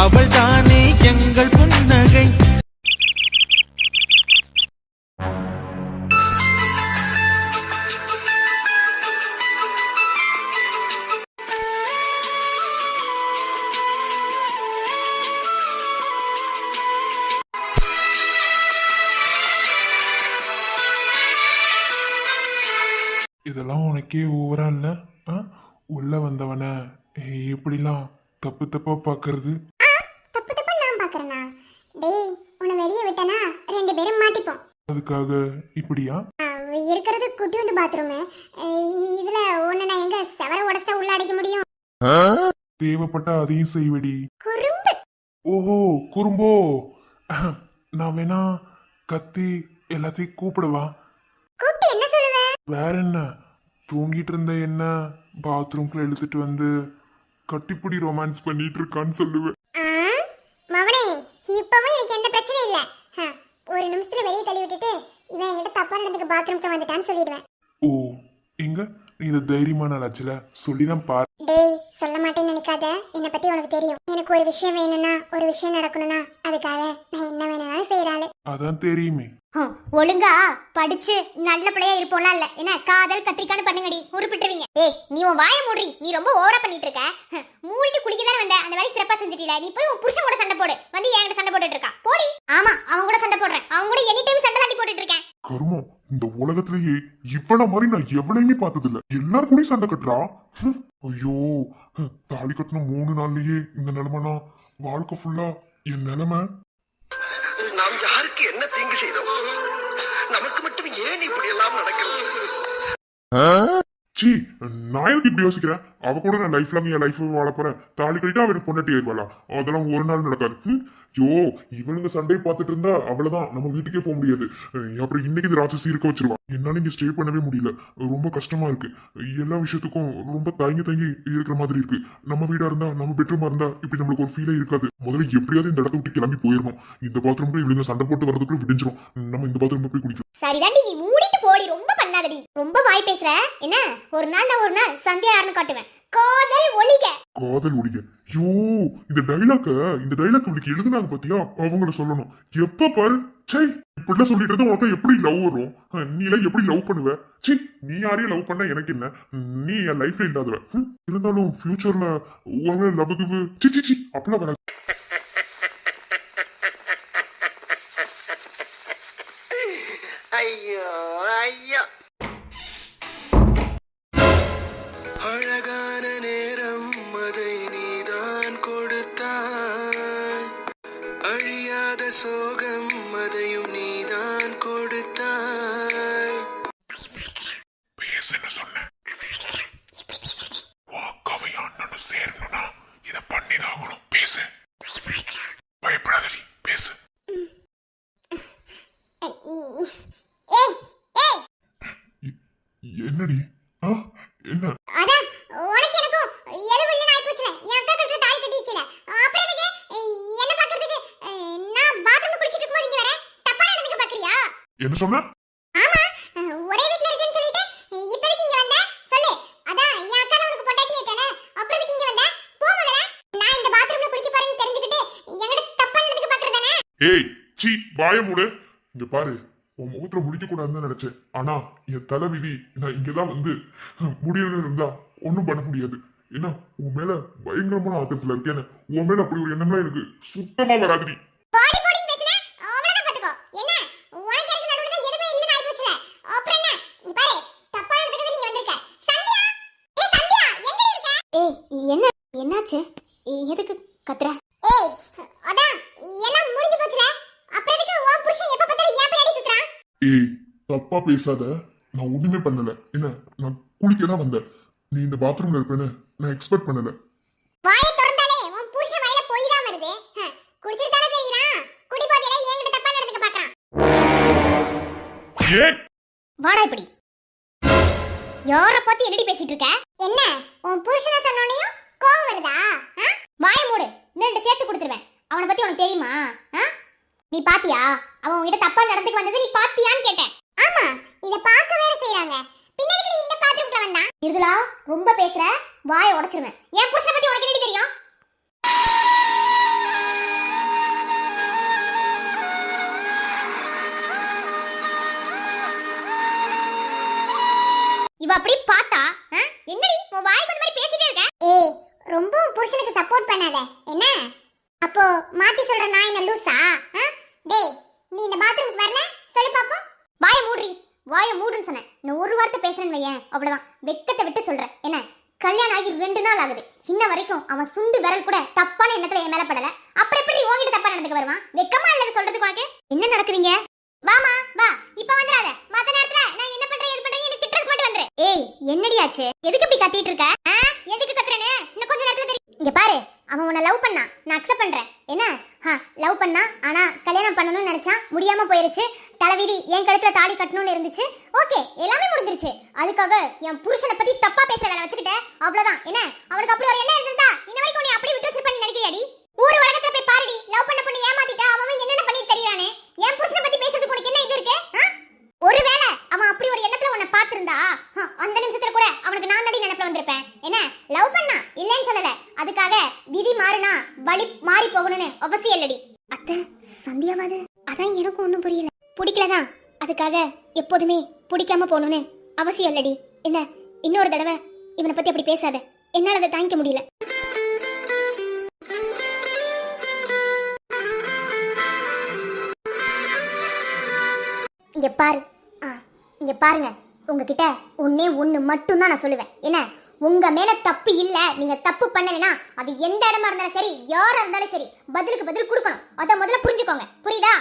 அவள் தானே எங்கள் புன்னகை. இதெல்லாம் உனக்கே ஓவரா இல்ல? உள்ள வந்தவன எப்படிலாம் தப்பு தப்பா பாக்குறது? தப்பு தப்பா நான் பாக்குறேனா? டேய், உன்னை வெளிய விட்டனா ரெண்டு பேரும் மாட்டிப்போம். அதுக்காக இப்படியா? இருக்கிறது குட்டியோண்டு பாத்ரூம். இதுல உன்னை நான் எங்க செவர உடைச்சா உள்ள அடிக்க முடியும்? தேவைப்பட்ட அதையும் செய்வடி. குறும்பு. ஓஹோ, குறும்போ. நான் வேணா கத்தி எல்லாத்தையும் கூப்பிடுவா. கூப்பிட்டு என்ன சொல்லுவ? வேற என்ன, தூங்கிட்டு இருந்த என்ன பாத்ரூம்குள்ள இழுத்துட்டு வந்து கட்டிப்பிடி ரொமான்ஸ் பண்ணிட்டு இருக்கான்னு சொல்லுவேன். மவனே, இப்பவும் எனக்கு எந்த பிரச்சனையும் இல்ல. ஒரு நிமிஷத்துல வெளியே தள்ளி விட்டுட்டு இவன் என்கிட்ட தப்பா நடந்துக்க பாத்ரூம்க்கு வந்துட்டான்னு சொல்லிடுவேன். ஓ, எங்க நீ இதை தைரியமான ஆச்சுல சொல்லிதான் பாரு. டேய், சொல்ல மாட்டேன்னு நினைக்காத. என்னை பத்தி உனக்கு தெரியும். எனக்கு ஒரு விஷயம் வேணும்னா, ஒரு விஷயம் நடக்கணும்னா அதுக்காக நான் என்ன வேணும்னாலும் செய்யறாளு. அதான் தெரியுமே. ஒழுங்கா படிச்சு நல்ல பிள்ளையா இருப்போம்ல. இல்ல என்ன காதல் கத்திரிக்கான்னு பண்ணுங்கடி, உருப்பிட்டுருவீங்க. ஏய், நீ உன் வாயை மூடி. நீ ரொம்ப ஓவரா பண்ணிட்டு இருக்க. மூடிட்டு குடிக்கதானே வந்த, அந்த வேலை சிறப்பா செஞ்சிட்டீல. நீ போய் உன் புருஷன் கூட சண்டை போடு. வந்து என்கிட்ட சண்டை போட்டுட்டு இருக்கா. போடி. ஆமா, அவன் கூட சண்டை போடுறேன். அவன் கூட எனி டைம் சண்டை தாண்டி போட்டுட்டு இருக்கேன். கருமம், இந்த உலகத்திலேயே இவ்வளவு மாதிரி நான் எவ்வளவுமே பார்த்தது இல்ல. எல்லாரும் கூட சண்டை கட்டுறா. ஐயோ, தாலி கட்டின 3 நாள்லயே இந்த நிலைமைனா வாழ்க்கை ஃபுல்லா என் நிலைமை. நாம் யாருக்கு என்ன தீங்கு செய்தோம்? நமக்கு மட்டும் ஏன் இப்படி எல்லாம் நடக்கிறது? சி, நான் எதுக்கு இப்படி யோசிக்கிறேன்? அவ கூட நான் லைஃப் லாங் என் லைஃப் வாழ போறேன். தாலி கட்டிட்டு அவனுக்கு பொண்ணாட்டி ஏறுவாளா? அதெல்லாம் ஒரு நாள் நடக்காது. யோ, இவனுங்க சண்டையை பார்த்துட்டு இருந்தா அவ்வளவுதான், நம்ம வீட்டுக்கே போக முடியாது. அப்புறம் இன்னைக்கு இந்த ராட்சசி இருக்க வச்சிருவான். என்னால இங்க ஸ்டே பண்ணவே முடியல. ரொம்ப கஷ்டமா இருக்கு. எல்லா விஷயத்துக்கும் ரொம்ப தயங்கி தயங்கி இருக்கிற மாதிரி இருக்கு. நம்ம வீடா இருந்தா, நம்ம பெட்ரூமா இருந்தா இப்படி நம்மளுக்கு ஒரு ஃபீலே இருக்காது. முதல்ல எப்படியாவது இந்த இடத்த விட்டு கிளம்பி போயிடணும். இந்த பாத்ரூம்ல இவங்க சண்டை போட்டு வரதுக்குள்ள விடிஞ்சிரும். நம்ம இந்த பாத்ரூம்ல போய் குடிக்கலாம். சரிதாண்டி, நீ மூடிட்டு போடி. ரொம்ப பண்ணாதடி, ரொம்ப வாய் பேசுற. என்ன, ஒரு நாள் நான் ஒரு நாள் சந்தியா யாருன்னு காட்டுவேன். காதல் ஒளிக. காதல் ஒளிக. யோ, இந்த டைலாக் இவளுக்கு எழுதுனாங்க பாத்தியா? அவங்கள சொல்லணும். எப்ப பாரு சை இப்படிலாம் சொல்லிட்டு இருந்தா உனக்கு எப்படி லவ் வரும்? நீ எல்லாம் எப்படி லவ் பண்ணுவ? சி, நீ யாரையும் லவ் பண்ண எனக்கு என்ன? நீ என் லைஃப்ல இல்லாதவ. இருந்தாலும் ஃபியூச்சர்ல லவ்வுக்கு சி அப்படிலாம் வராது. ஐயோ ஐயோ, அழகான நேரம் அதை நீதான் கொடுத்தாய். அழியாத சோகம் அதையும் நீதான் கொடுத்தாய். பேசுன்னு சொன்ன கவையான்னு சேரணும்னா இத பண்ணிதான் ஆகணும். பேசு, பயப்படாதடி, பேசு. என்னடி? என்ன? அதான் உனக்கு எனக்கும் எது இல்ல நான் போச்சுல. என் அக்கா கிட்ட தாலி கட்டிட்டீல. அப்புறம் எதுக்கு என்ன பாக்குறதுக்கு? நான் பாத்ரூம்ல குளிச்சிட்டு இருக்கும்போது இங்க வர தப்பா நடந்துக்க பாக்குறியா? என்ன சொன்ன? ஆமா, ஒரே வீட்ல இருக்கேன்னு சொல்லிட்டு இப்போதைக்கு இங்க வந்த சொல்லு. அதான் என் அக்கா தான் உனக்கு பொண்டாட்டி ஆயிட்டானே. அப்புறம் எதுக்கு இங்க வந்த? போ முதல்ல. நான் இந்த பாத்ரூம்ல குளிக்க போறேன்னு தெரிஞ்சுக்கிட்டு என்கிட்ட தப்பா நடந்துக்க பாக்குறதானே? ஏய், சீ, வாய மூடு. இங்க பாரு, உன் முகத்துல முடிக்க கூடாதுன்னு நினைச்சேன். ஆனா என் தலைவிதி நான் இங்கதான் வந்து முடியல இருந்தா ஒன்னும் பண்ண முடியாது. ஏன்னா உன் மேல பயங்கரமான ஆத்தத்துல இருக்கேன்னு. உன் மேல அப்படி ஒரு எண்ணம்லாம் எனக்கு சுத்தமா வராதுடி. பாடி பாடி பேசுன அவ்வளவுதான் பாத்துக்கோ. என்ன உனக்கு எனக்கு நடுவுல எதுமே இல்ல நான் போச்சுல. அப்புறம் என்ன? நீ பாரு, தப்பா நடந்துக்க நீங்க வந்திருக்க. சந்தியா, ஏய் சந்தியா, எங்க இருக்க? ஏய், என்ன என்னாச்சு? எதுக்கு கத்துற? ஏய், அதான் எல்லாம் முடிஞ்சு போச்சுல. அப்புறம் எதுக்கு உன் புருஷன் எப்ப பார்த்தாலும் ஏன் பின்னாடி சுத்துறான்? ஏய், தப்பா பேசாத. நான் ஒண்ணுமே பண்ணல. என்ன, நான் குளிக்க தான் வந்தேன். நீ இந்த பாத்ரூம்ல இருப்பேன்னு நான் எக்ஸ்பெக்ட் பண்ணல. வாயை திறந்தாலே உன் புருஷன் வாயில போய் தான் வருது. குடிச்சிட்டு தானே தெரியறான். குடி போதையில என்கிட்ட தப்பா நடந்துக்க பாக்குறான். ஏய், வாடா இப்படி. யார பத்தி என்னடி பேசிட்டு இருக்க? என்ன, உன் புருஷனை சொன்னோனையும் கோவம் வருதா? வாயை மூடு. ரெண்டு சேர்த்து கொடுத்துருவேன். அவனை பத்தி உனக்கு தெரியுமா? நீ பாத்தியா? அவன் உன்கிட்ட தப்பா நடந்துக்க வந்தது நீ பாத்தியான்னு கேட்டேன். ஆமா, இத பார்க்க வேற செய்றாங்க. பின்னாடி நீ இந்த பாத்ரூம்ல வந்தா இருதுலா. ரொம்ப பேசுற, வாயை உடைச்சிருவேன். என் புருஷனை பத்தி உனக்கு என்ன தெரியும்? இவ அப்படி பார்த்தா என்னடி உன் வாய் வந்த மாதிரி பேசிட்டே இருக்க? ஏய் ரொம்ப புருஷனுக்கு சப்போர்ட் பண்ணாத என்ன? அப்போ மாத்தி சொல்ற நான் என்ன லூசா? டேய் நீ இந்த பாத்ரூமுக்கு வரல சொல்லு பாப்போம். வாயை மூடுறி, வாயை மூடுன்னு சொன்னேன். நான் ஒரு வார்த்தை பேசுறேன்னு வையேன் அவ்வளவுதான், வெக்கத்தை விட்டு சொல்றேன் என்ன? கல்யாணம் ஆகி 2 நாள் ஆகுது, இன்ன வரைக்கும் அவன் சுண்டு விரல் கூட தப்பான எண்ணத்துல என் மேல படல. அப்புறம் எப்படி உன்கிட்ட தப்பா நடந்துக்க வருவான்? வெக்கமா இல்ல சொல்றதுக்கு உனக்கு? என்ன நடக்குதுங்க? வாமா வா, இப்ப வந்துடாத. மத்த நேரத்துல நான் என்ன பண்றேன் எது பண்றேன் எனக்கு திட்டறதுக்கு மட்டும் வந்துரு. ஏய் என்னடி ஆச்சு? எதுக்கு இப்படி கத்திட்டு இருக்க? எதுக்கு கத்துறேன்னு இன்னும் கொஞ்ச நேரத்துல தெரியும். இங்க பாரு, அவன் உன்னை லவ் பண்ணா, நான் அக்செப்ட் பண்றேன் என்ன? லவ் பண்ணா, ஆனா கல்யாணம் பண்ணணும்னு நினைச்சா முடியாம போயிருச்சு. தலைவிதி என் கழுத்துல தாலி கட்டணும்னு இருந்துச்சு. ஓகே எல்லாமே முடிஞ்சிருச்சு. அதுக்காக என் புருஷனை பத்தி தப்பா பேசுற வேலை வச்சுக்கிட்டே அவ்வளவுதான் என்ன? அவனுக்கு அப்படி ஒரு எண்ணம் இருந்திருந்தா இன்ன வரைக்கும் நீ அப்படி விட்டு வச்சிருப்பேன்னு நினைக்கிறியாடி? ஊர் உலகத்துல போய் பாருடி, லவ் பண்ண பொண்ணு ஏமாத்திட்டா அவன் என்னென்ன பண்ணிட்டு தெரியறானே. என் புருஷனை பத்தி பேசுறதுக்கு உனக்கு என்ன இது இருக்கு? ஒருவேளை அவன் அப்படி ஒரு எண்ணத்துல உன்னை பாத்திருந்தா அந்த நிமிஷத்துல கூட அவனுக்கு நான் நடி நினைப்புல வந்திருப்பேன் என்ன? லவ் பண்ணா இல்லைன்னு சொல்லல, அதுக்காக விதி மாறினா வழி மாறி போகணும்னு அவசியம் இல்லடி. அத்தை சந்தியாவாது அதான் எனக்கு ஒண்ணும் புரியல. பிடிக்கலதான் அதுக்காக எப்போதுமே பிடிக்காம போகணும்னு அவசியம் இல்லடி என்ன? இன்னொரு தடவை இவனை பத்தி அப்படி பேசாத, என்னால அதை தாங்கிக்க முடியல. இங்க பாரு, இங்க பாருங்க, உங்ககிட்ட ஒண்ணு மட்டும் தான் நான் சொல்லுவேன் என்ன? உங்க மேல தப்பு இல்ல, நீங்க தப்பு பண்ணலனா அது எந்த இடமா இருந்தாலும் சரி, யாரா இருந்தாலும் சரி, பதிலுக்கு பதில் கொடுக்கணும். அத முதல்ல புரிஞ்சுக்கோங்க, புரியுதா?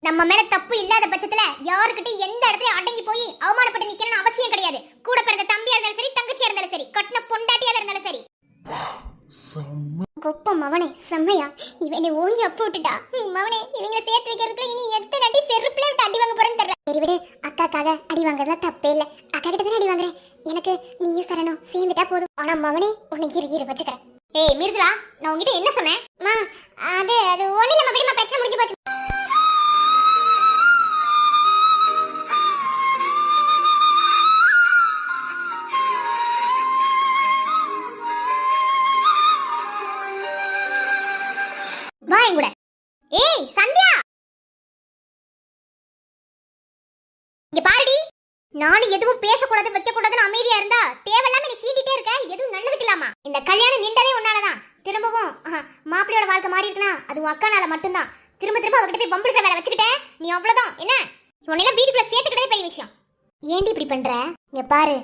நம்ம மேல தப்பு இல்லாத பட்சத்துல யாருக்கிட்ட எந்த இடத்துல அடங்கி போய் அவமானப்பட்டு நிக்கணும்னு அவசியம் கிடையாது. கூட பிறந்த தம்பியா இருந்தாலும் சரி, தங்கச்சியா இருந்தாலும் சரி, கட்டின பொண்டாட்டியா இருந்தாலும் சரி. கொப்ப மவனே செம்மையா, இவனை ஓங்கி அப்ப விட்டுட்டா. மவனே இவங்களை சேர்த்து வைக்கிறதுக்குள்ள இனி எத்தனை அடி செருப்புல விட்டு அடி வாங்க போறேன்னு தெரியல. சரி விடு, அக்காக்காக அடி வாங்குறதுல தப்பே இல்ல. அக்கா கிட்ட தானே அடி வாங்குறேன், எனக்கு நீயும் சரணும் சேர்ந்துட்டா போதும். ஆனா மவனே உன்னை இரு வச்சுக்கிறேன். ஏய் மிருதுலா, நான் உங்ககிட்ட என்ன சொன்னேன்? அது அது ஒண்ணு இல்ல மகடி, பிரச்சனை முடிஞ்சு போச்சு. கூட ஏய் சந்தியா, இங்க பாருடி, நானும் எதுவும் பேசக்கூடாது வைக்கக்கூடாதுன்னு அமைதியா இருந்தா தேவையில்லாம நீ சீண்டிட்டே இருக்க. எதுவும் நல்லதுக்கு இல்லாமா? இந்த கல்யாணம் நின்றதே உன்னாலதான். திரும்பவும் மாப்பிள்ளையோட வாழ்க்கை மாறி இருக்குன்னா அது உன் அக்கானால மட்டும்தான். திரும்ப திரும்ப அவகிட்ட போய் பம்புடுற வேலை வச்சுக்கிட்டே நீ அவ்வளவுதான் என்ன? உன்னையெல்லாம் வீட்டுக்குள்ள சேர்த்துக்கிட்டதே பெரிய விஷயம். ஏண்டி இப்படி பண்ற? இங்க பாரு,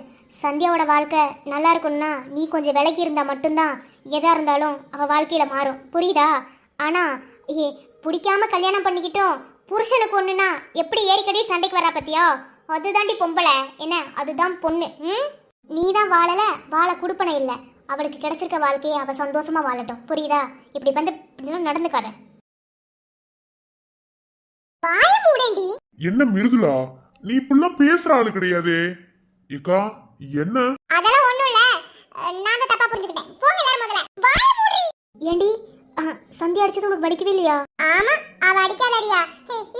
சந்தியாவோட வாழ்க்கை நல்லா இருக்கும்னா நீ கொஞ்சம் விலகி இருந்தா மட்டும்தான் எதா இருந்தாலும் அவ வாழ்க்கையில மாறும், புரியுதா? ஆனா பிடிக்காம கல்யாணம் பண்ணிக்கிட்டோம் புருஷனுக்கு ஒண்ணுனா எப்படி ஏறிக்கடி சண்டைக்கு வரா பத்தியா? அதுதாண்டி பொம்பளை என்ன? அதுதான் பொண்ணு. நீ தான் வாழல, வாழ குடுப்பனை இல்ல. அவளுக்கு கிடைச்சிருக்க வாழ்க்கையை அவ சந்தோஷமா வாழட்டும், புரியுதா? இப்படி வந்து நடந்துக்காத. என்ன மிருதுலா, நீ இப்படிலாம் பேசுற ஆளு கிடையாதே. ஏக்கா என்ன? அதெல்லாம் ஒண்ணும் இல்ல, நான் தான் தப்பா புரிஞ்சுக்கிட்டேன். போங்க எல்லாரும் முதல்ல. வாய் மூடி. ஏண்டி சந்தியா அடிச்சது உங்களுக்கு வலிக்கவே இல்லையா? ஆமா, அவ அடிக்காதடியா.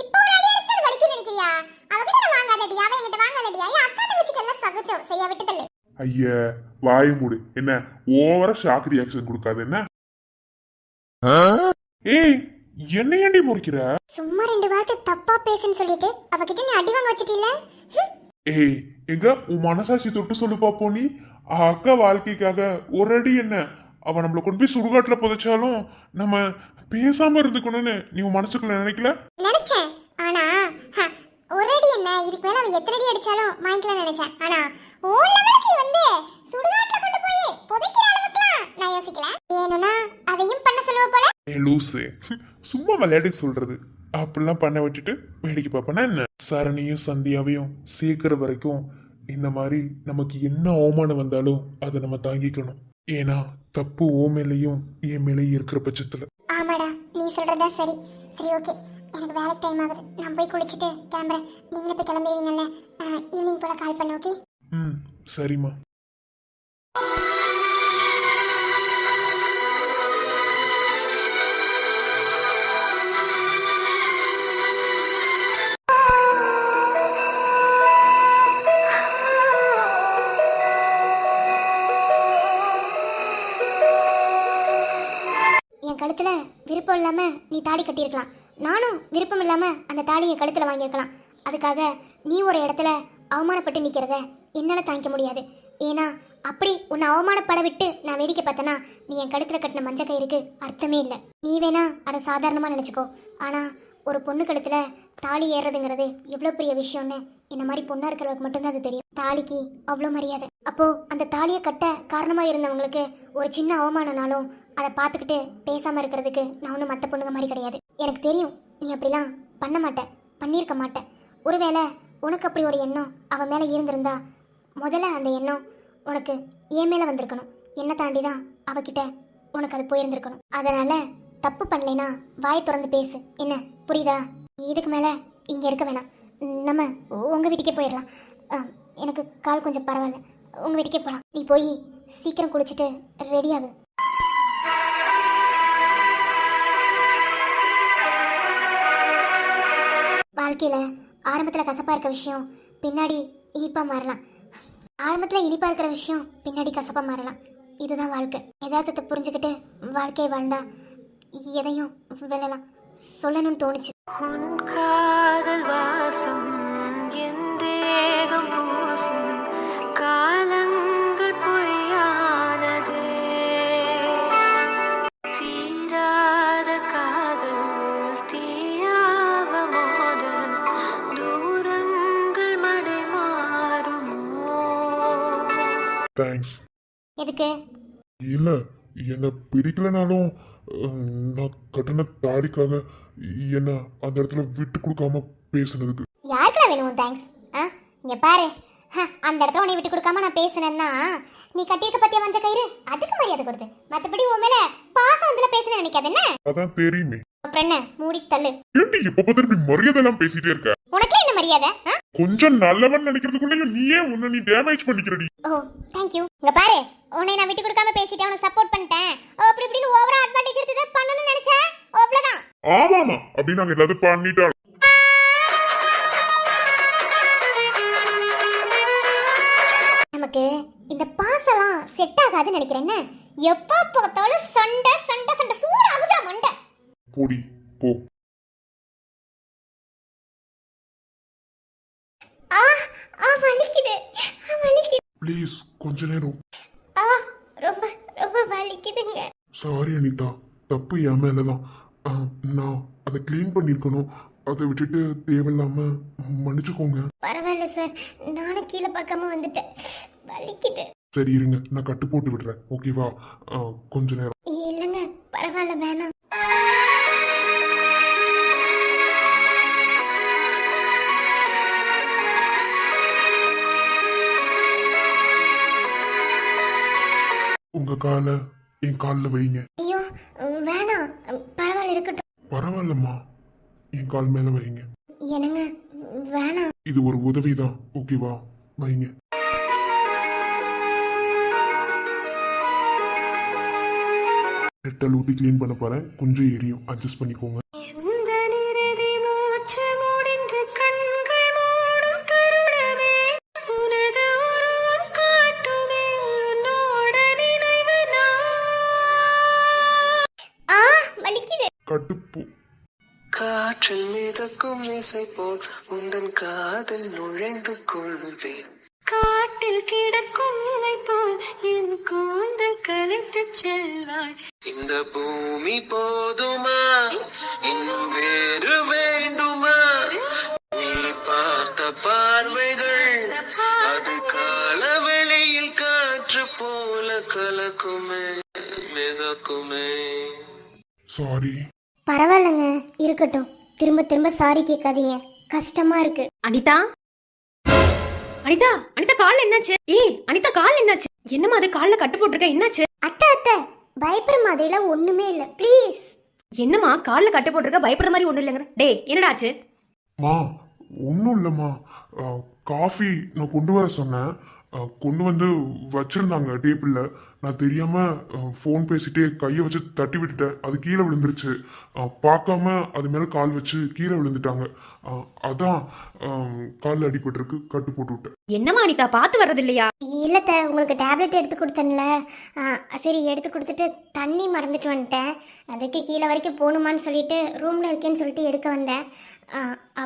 இப்போ ஒரு அடி அடிச்சது வலிக்கும் நினைக்கிறியா? அவகிட்ட நான் வாங்காதடியா, அவ என்கிட்ட வாங்காதடியா. ஏன் அக்கா தங்கச்சிக்கெல்லாம் சகஜம், செய்யா விட்டு தள்ளு. ஐயா வாய் மூடு, என்ன ஓவரா ஷாக் ரியாக்ஷன் கொடுக்காத என்ன? ஏய் என்ன ஏண்டி முறிக்கிற? சும்மா 2 வார்த்தை தப்பா பேசுன்னு சொல்லிட்டு அவகிட்ட நீ அடி வாங்க வச்சிட்டீல. ஏய் எங்க உன் மனசாட்சி தொட்டு சொல்லு பாப்போம். நீ அக்கா வாழ்க்கைக்காக ஒரு அடி என்ன அவ நம்மள கொண்டு போய் சுடுகாட்டுல புதைச்சாலும் நம்ம பேசாம இருந்துக்கணும்னு நீ உன் மனசுக்குள்ள நினைக்கல? நினைச்சேன், ஆனா ஒரு அடி என்ன இதுக்கு மேல அவ எத்தனை அடி அடிச்சாலும் வாங்கிக்கலாம் நினைச்சேன். ஆனா ஓ லெவலுக்கு வந்து சுடுகாட்டுல கொண்டு போய் புதைக்கிற அளவுக்குலாம் நான் யோசிக்கல. வேணும்னா அதையும் பண்ண சொல்லுவ போல. ஏ லூசு, சும்மா விளையாட்டுக்கு சொல்றது. அப்படிலாம் பண்ண விட்டுட்டு வேடிக்கை பார்ப்பனா என்ன? சரணியும் சந்தியாவையும் சேர்க்கிற வரைக்கும் இந்த மாதிரி நமக்கு என்ன அவமானம் வந்தாலும் அதை நம்ம தாங்கிக்கணும். ஏன்னா தப்பு ஓ மேலையும் என் மேலையும் இருக்கிற பட்சத்துல. ஆமாடா, நீ சொல்றதா சரி. சரி ஓகே, எனக்கு வேலைக்கு டைம் ஆகுது, நான் போய் குளிச்சுட்டு கிளம்புறேன். நீங்களே போய் கிளம்பிடுவீங்கல்ல, ஈவினிங் போல கால் பண்ண. ஓகே? சரிம்மா. கழுத்துல விருப்பம் இல்லாம நீ தாடி கட்டியிருக்கலாம், நானும் விருப்பம் இல்லாம அந்த தாடியை கழுத்துல வாங்கியிருக்கலாம். அதுக்காக நீ ஒரு இடத்துல அவமானப்பட்டு நிக்கிறத என்னால் தாங்கிக்க முடியாது. ஏன்னா அப்படி உன்னை அவமானப்பட விட்டு நான் வேடிக்கை பார்த்தேன்னா நீ என் கழுத்தில் கட்டின மஞ்சள் கயிறுக்கு அர்த்தமே இல்லை. நீ வேணா அதை சாதாரணமாக நினச்சிக்கோ. ஆனால் ஒரு பொண்ணு கழுத்தில் தாலி ஏறுறதுங்கிறது எவ்வளோ பெரிய விஷயம்னு என்ன மாதிரி பொண்ணாக இருக்கிறவங்களுக்கு மட்டும்தான் அது தெரியும். தாலிக்கு அவ்வளோ மரியாதை. அப்போது அந்த தாலியை கட்ட காரணமாக இருந்தவங்களுக்கு ஒரு சின்ன அவமானனாலும் அதை பார்த்துக்கிட்டு பேசாமல் இருக்கிறதுக்கு நான் ஒன்றும் மற்ற பொண்ணுங்க மாதிரி கிடையாது. எனக்கு தெரியும் நீ அப்படிலாம் பண்ண மாட்டேன், பண்ணியிருக்க மாட்டேன். ஒருவேளை உனக்கு அப்படி ஒரு எண்ணம் அவன் மேலே இருந்திருந்தா முதல்ல அந்த எண்ணம் உனக்கு என் மேலே வந்திருக்கணும். என்னை தாண்டி தான் அவகிட்ட உனக்கு அது போயிருந்திருக்கணும். அதனால் தப்பு பண்ணலைனா வாய் திறந்து பேசு, என்ன புரியுதா? இதுக்கு மேலே இங்கே இருக்க வேணாம், நம்ம உங்கள் வீட்டுக்கே போயிடலாம். எனக்கு கால் கொஞ்சம் பரவாயில்ல, உங்கள் வீட்டுக்கே போகலாம். நீ போய் சீக்கிரம் குளிச்சுட்டு ரெடி ஆகு. வாழ்க்கையில் ஆரம்பத்தில் கசப்பாக இருக்க விஷயம் பின்னாடி இனிப்பாக மாறலாம். ஆரம்பத்தில் இனிப்பாக இருக்கிற விஷயம் பின்னாடி கசப்பாக மாறலாம். இதுதான் வாழ்க்கை. யதார்த்தத்தை புரிஞ்சுக்கிட்டு வாழ்க்கையை வாழ்ந்தா எதையும் வெல்லலாம். சொல்லணும்னு தோணுச்சு. உன் காதல் வாசம் என் தேகம் பூசும் காலங்கள் பொய்யானதே. தீராத காதல் தீயாக மோத தூரங்கள் மடை மாறுமோ? தேங்க்ஸ். எதுக்கு? இல்ல, என்ன பிடிக்கலனாலும் நான் கட்டின தாடிக்காக என்ன அந்த இடத்துல விட்டு கொடுக்காம பேசுனதுக்கு யாருக்குடா வேணும் தேங்க்ஸ்? இங்க பாரு, அந்த இடத்துல உன்னை விட்டு கொடுக்காம நான் பேசுனேன்னா நீ கட்டியிருக்க பத்திய மஞ்சள் கயிறு அதுக்கு மரியாதை கொடுத்து, மற்றபடி உன் மேல பாசம் வந்துல பேசுன நினைக்காது என்ன? அதான் தெரியுமே. அப்புறம் என்ன மூடி தள்ளு. ஏன்டி எப்ப பார்த்தாலும் இப்படி மரியாதை எல்லாம் பேசிட்டே இருக்க? உனக்கே என்ன மரியாதை? கொஞ்சம் நல்லவன் நினைக்கிறதுக்குள்ளேயும் நீயே உன்னை நீ டேமேஜ் பண்ணிக்கிறடி. ஓ தேங்க்யூ. இங்க பாரு, உன்னை நான் விட்டு கொடுக்காம பேசிட்டேன், உனக்கு சப்போர்ட் பண்ணிட்டேன், அப்படி இப்படின்னு ஓவரா அட்வான்டேஜ் எடுத்து பண்ணணும்னு நினைச்சேன், அவ்வளவுதான். ஆமாமா, அப்படி நாங்க எல்லாத்தையும் பண்ணிட்டோம். நமக்கு இந்த பாசெல்லாம் செட் ஆகாதுன்னு நினைக்கிறேன். எப்போ பார்த்தாலும் சண்டை சண்டை சண்டை சூடாகுதுற மண்டை. போடி போ. வலிக்குது வலிக்குது. ப்ளீஸ் கொஞ்ச நேரம். ரொம்ப ரொம்ப வலிக்குதுங்க. சாரி அனிதா, தப்பு என் மேலதான். நான் அதை கிளீன் பண்ணிருக்கணும், அதை விட்டுட்டு தேவையில்லாம மன்னிச்சுக்கோங்க. பரவாயில்ல சார், நானும் கீழே பார்க்காம வந்துட்டேன், வலிக்குது. சரி இருங்க, நான் கட்டு போட்டு விடுறேன், ஓகேவா? கொஞ்ச நேரம். இல்லைங்க பரவாயில்ல, வேணாம். உங்க காலை என் காலில் வைங்க. ஐயோ வேணாம், பரவாயில்ல இருக்கட்டும். பரவாயில்லம்மா, என் கால் மேல வைங்க. என்னங்க வேணாம். இது ஒரு உதவிதான், ஓகேவா? வைங்க. நெட்டல் ஊற்றி கிளீன் பண்ண போறேன், கொஞ்சம் எரியும், அட்ஜஸ்ட் பண்ணிக்கோங்க. எந்த நிறதி மூச்சு முடிந்து கண்கள் மூடும் தருணமே உனது உருவம் காட்டுமே உன்னோட நினைவு வலிக்குது. கட்டுப்போ. காற்றில் மிதக்கும் இசை போல் உந்தன் காதல் நுழைந்து கொள்வேன். காட்டில் கிடக்கும் இலை போல் என் கூந்தல் கலைத்து செல்வாய். இந்த பூமி போதுமா, இன்னும் வேறு வேண்டுமா? நீ பார்த்த பார்வைகள் அது காலவெளியில் காற்று போல கலக்குமே மிதக்குமே. சாரி. பரவாயில்லங்க இருக்கட்டும், திரும்ப திரும்ப சாரி கேட்காதீங்க, கஷ்டமா இருக்கு. அனிதா அனிதா அனிதா கால் என்னாச்சு? ஏய் அனிதா கால் என்னாச்சு? என்னமா அது கால்ல கட்டு போட்டிருக்க, என்னாச்சு? அத்தை அத்தை பயப்படுற மாதிரிலாம் ஒண்ணுமே இல்ல, ப்ளீஸ். என்னமா கால்ல கட்டு போட்டிருக்க, பயப்படுற மாதிரி ஒண்ணு இல்லைங்க. டே என்னடா ஆச்சு? மா ஒன்றும் இல்லைம்மா, காஃபி நான் கொண்டு வர சொன்னேன், கொண்டு வந்து வச்சிருந்தாங்க டேபிளில். நான் தெரியாமல் ஃபோன் பேசிட்டே கையை வச்சு தட்டி விட்டுட்டேன், அது கீழே விழுந்துருச்சு. பார்க்காம அது மேலே கால் வச்சு கீழே விழுந்துட்டாங்க, அதான் காலில் அடிபட்டிருக்கு, கட்டு போட்டு விட்டேன். என்னமா அனிதா பார்த்து வர்றது இல்லையா? இல்லத்த, உங்களுக்கு டேப்லெட் எடுத்து கொடுத்தேன்ல, சரி எடுத்து கொடுத்துட்டு தண்ணி மறந்துட்டு வந்துட்டேன். அதுக்கு கீழே வரைக்கும் போகணுமான்னு சொல்லிட்டு ரூமில் இருக்கேன்னு சொல்லிட்டு எடுக்க வந்தேன்,